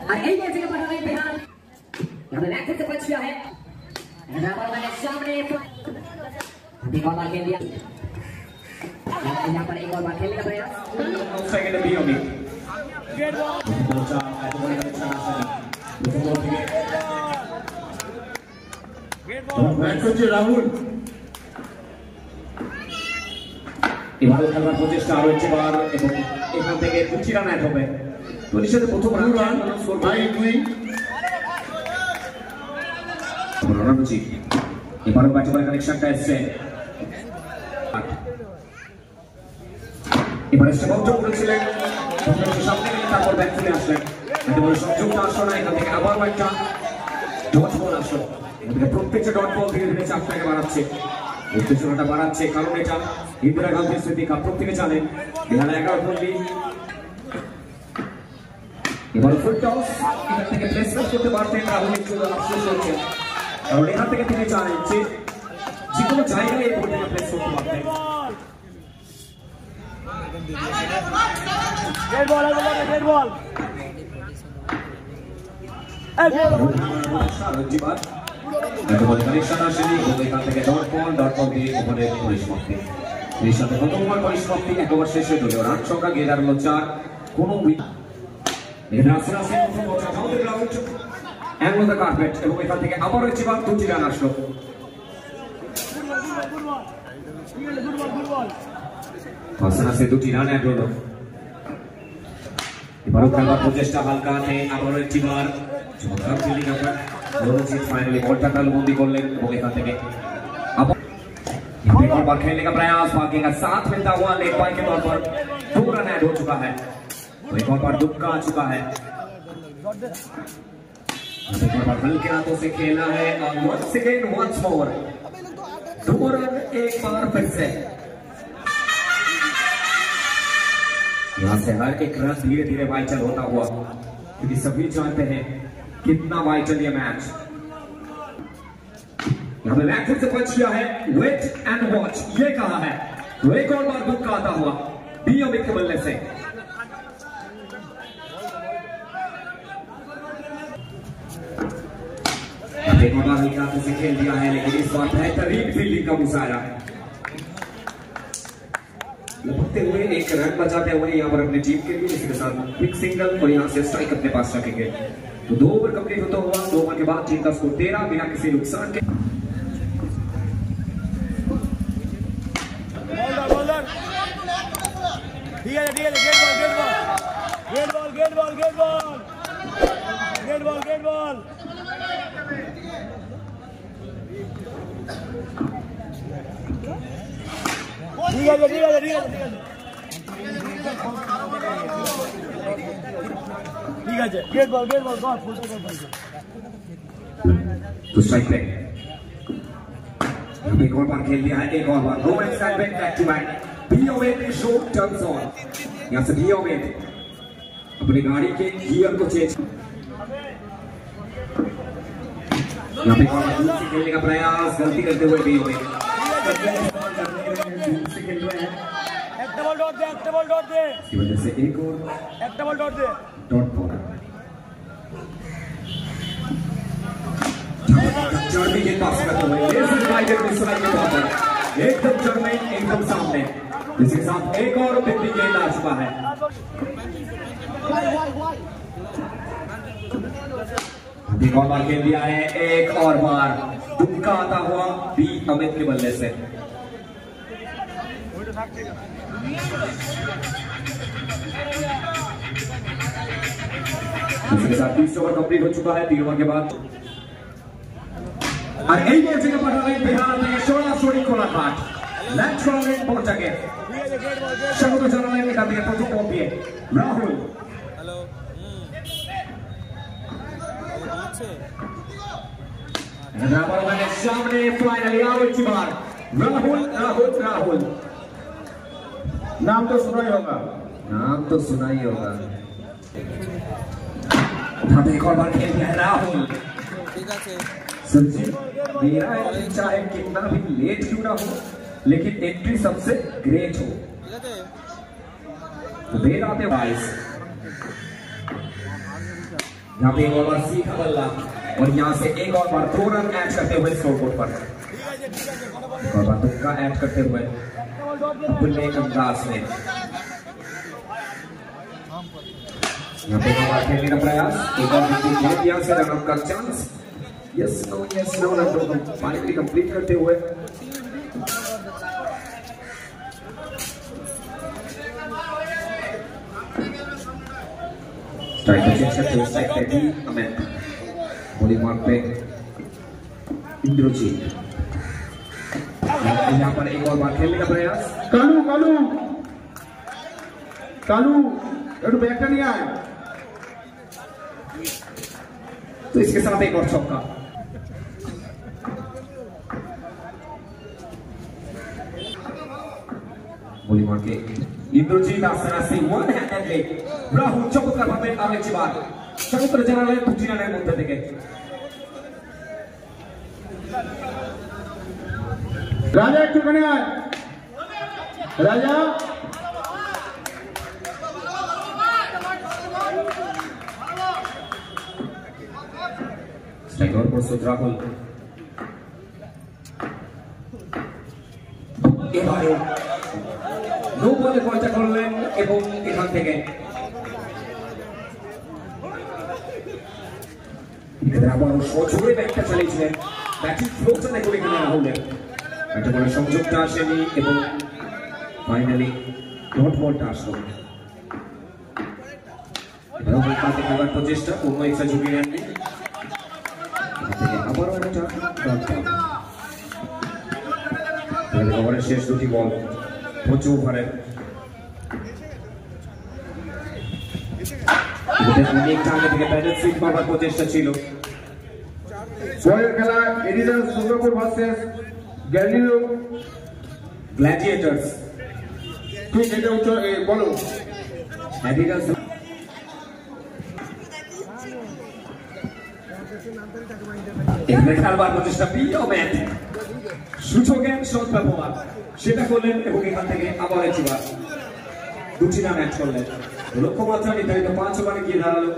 यही कैसे का पड़ा है बिहार यहाँ पे मैच से बच गया है रबर मैंने सामने एक और बार खेल दिया यहाँ पर एक और बार खेलने का प्रयास सेकंड भी होगी गेट बॉल राहुल এবারে খেলার প্রচেষ্টা আরো একবার এবং এখান থেকে 25 রান অ্যাড হবে তোর সাথে প্রথম রান স্কোর বাই উইন রণজি এবারে ব্যাটে কানেকশনটা এসেছে এবারে স্টেপ করেছিলেন সামনে গেলে তারপর ব্যাট চলে আসলেন এবারে সংযোগটা আসলো না এখান থেকে আবার একটা ডট বল আসলো এদিকে প্রত্যেকটা ডট বল ধীরে ধীরে চাপটাকে বাড়াচ্ছে উত্তেজনাটা বাড়াচ্ছে কারণ এটা ইন্দিরা গান্ধী স্মৃতি কাপ প্রত্যেকে জানেন 2011 পল্লী এবার ফুল টস এখান থেকে প্লেসমেন্ট করতে পারতেন রাহুলের জন্য আফসোস হচ্ছে কারণ এখান থেকে তিনি জানেন যে কোনো জায়গায় এই বলটাকে প্লেস করতে পারতেন গেট বল গেট বল রঞ্জিবার একেবারে কানেকশন আসেনি এবং এখান থেকে ডট বল দিয়ে ওভারের পরিসমাপ্তি এর সাথে কত ওভার পরিসমাপ্তি এক ওভার শেষ হয়ে গেল রান সংখ্যা গিয়ে দাঁড়ালো 4 কোনো উইন এখানে আসে প্রথম বলটা আমাদের গ্রাউন্ড অ্যাঙ্গল দ্য কার্পেট এবং এখান থেকে আবার হচ্ছে বার 2টি রান আসলো আসে 2টি রান অ্যাড হলো এবারও খেলার প্রচেষ্টা হালকা নেই আবারও একটি বার চমৎকার ফিল্ডিং আপনার রণজিৎ ফাইনালি बॉलটা তালবন্দি করলেন এবং এখান থেকে एक और बार खेलने का प्रयास भाग्य का साथ मिलता हुआ लेग बाय के तौर पर 2 रन ऐड हो चुका है तो एक और बार दुक्का आ चुका है एक और बार हल्के हाथों से खेलना है और once again once more 2 run एक बार फिर से यहाँ से हर एक रन धीरे धीरे वाइटल होता हुआ क्योंकि सभी जानते हैं कितना वाइटल ये मैच यहाँ पे मैच से बच गया है वेट एंड वॉच ये कहा है तो एक और बार दुख आता हुआ बीओबी के बल्ले से एक और बार हल्के हाथों से खेल दिया है लेकिन इस बार बेहतरीन फील्डिंग का मुशायरा लपकते हुए एक रन बचाते हुए यहाँ पर अपनी टीम के लिए इसके साथ क्विक सिंगल और यहाँ से स्ट्राइक अपने पास रखेंगे तो 2 ओवर कंप्लीट होता हुआ 2 ओवर के बाद टीम का स्कोर 13 बिना किसी नुकसान के ठीक है गेट बॉल ঠিক আছে गेट बॉल तो स्ट्राइक पे एक और बार खेल लिया है एक और बार Roman style back to back BOB show turns on यहां से बीओबी अपनी गाड़ी के गियर को चेंज यहां पे कौन दूसरी खेलने का प्रयास गलती करते हुए बीओबी एक डबल डॉट दे इसकी वजह से एक और एक डबल डॉट दे डॉट बॉल जर्मी के पास करते हुए लेजर राइडर को सुनाई के तौर पर एकदम जर्मी एकदम सामने इसके साथ एक और बिंदी गेंद आ चुका है एक और बार खेल दिया है एक और बार दुक्का आता हुआ बी अमित के बल्ले से इसके साथ 20 ओवर कंप्लीट हो चुका है 3 ओवर के बाद और এই ম্যাচে পাঠানো হয় বিহার থেকে সরাসরি কোলাঘাট লেটস রন ইন পর্তুগে স্বাগত জানাই এখান থেকে প্রথম বল দিয়ে রাহুল হ্যালো রাবার মানে সামনে ফাইনালি আরো একবার রাহুল नाम तो सुना ही होगा एक और बार खेल दिया है राहुल ठीक है संजीव मेरा चाहे कितना भी लेट क्यों ना हो लेकिन एंट्री सबसे ग्रेट हो तो देर आते 22 यहाँ पे एक और बार सीधा बल्ला और यहाँ से एक और बार 2 रन ऐड करते हुए स्कोरबोर्ड पर एक और बार तुक्का ऐड करते हुए अपने अंदाज में यहाँ पे एक बार खेलने का प्रयास एक और विकेट यहाँ से रन आउट का chance yes no run finally complete करते हुए स्ट्राइक पोजीशन पे स्ट्राइक पे भी अमित बॉलिंग मार्क पे इंद्रजीत यहाँ पर एक और बार खेलने का प्रयास कालू एक बैटर नहीं आया तो इसके साथ एक और चौका बॉलिंग मार्क पे इंद्रजीत आसनासी वन हैंडेडली রাহুল চমৎকার ভাবে আরেকবার সমুদ্র জানালেন দুটি রানের মধ্যে থেকে রাজা একটুখানি আয় রাজা স্ট্রাইকার প্রস্তুত রাহুল এবারে নো বলে পয়সা করলেন এবং এখান থেকে আবারও সজোরে ব্যাটটা চালিয়েছিলেন ব্যাটিং ফ্লোটা দেখুন এখানে রাহুলের একটা বড় সংযোগটা আসেনি এবং ফাইনালি ডট বলটা আসলো এবারও বলতে খেলার প্রচেষ্টা কোনো এক্সট্রা ঝুঁকি নেননি আবারও একটা ডট বল ওভারের শেষ দুটি বল 25 ওভারের অনেকটা আগে থেকে ব্যালেন্স সুইচ মারবার প্রচেষ্টা ছিল পরের খেলা এডিশন সুন্দরপুর ভার্সেস গ্যালিলিও গ্ল্যাডিয়েটরস ঠিক এটা বলো অ্যাডিডাস এখানে খেলবার প্রচেষ্টা পিওম্যান সুযোগের শট ব্যবহার সেটা করলেন এবং এখান থেকে আবার একবার দুটি রান অ্যাড করলেন লক্ষ্যমাত্রা নির্ধারিত 5 ওভারে গিয়ে দাঁড়ালো